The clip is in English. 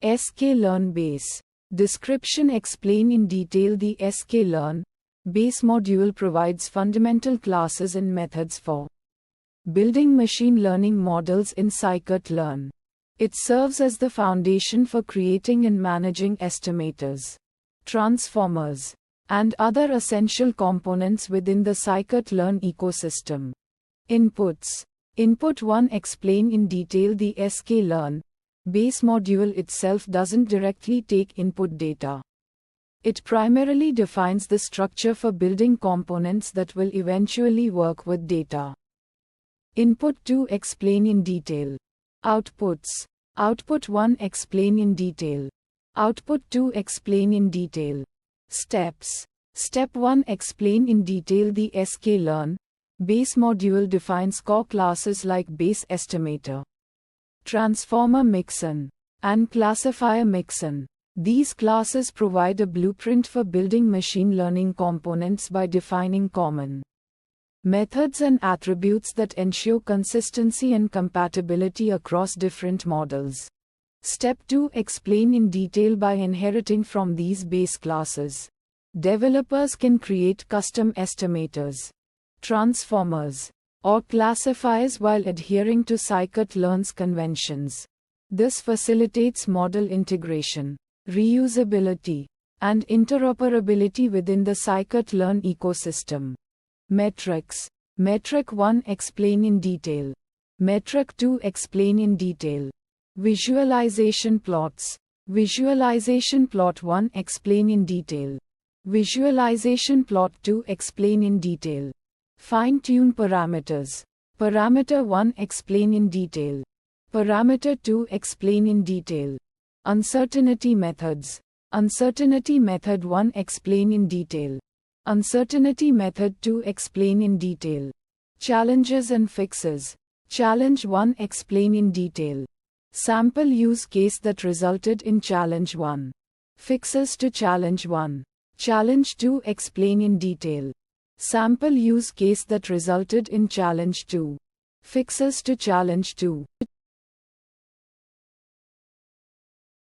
sklearn base. Description. Explain in detail. The sklearn base module provides fundamental classes and methods for building machine learning models in scikit-learn. It serves as the foundation for creating and managing estimators, transformers, and other essential components within the scikit-learn ecosystem. Inputs. Input 1. Explain in detail. The sklearn base module itself doesn't directly take input data. It primarily defines the structure for building components that will eventually work with data. Input 2. Explain in detail. Outputs. Output 1. Explain in detail. Output 2. Explain in detail. Steps. Step 1. Explain in detail. The sklearn base module defines core classes like base estimator, transformer mixin, and classifier mixin. These classes provide a blueprint for building machine learning components by defining common methods and attributes that ensure consistency and compatibility across different models. Step 2. Explain in detail. By inheriting from these base classes, developers can create custom estimators, transformers, or classifiers while adhering to scikit-learn's conventions. This facilitates model integration, reusability, and interoperability within the scikit-learn ecosystem. Metrics. Metric 1. Explain in detail. Metric 2. Explain in detail. Visualization plots. Visualization plot 1. Explain in detail. Visualization plot 2. Explain in detail. Fine-tune parameters. Parameter 1. Explain in detail. Parameter 2. Explain in detail. Uncertainty methods. Uncertainty method 1. Explain in detail. Uncertainty method 2. Explain in detail. Challenges and fixes. Challenge 1. Explain in detail. Sample use case that resulted in challenge 1. Fixes to challenge 1. Challenge 2. Explain in detail. Sample use case that resulted in challenge 2. Fixes to challenge 2.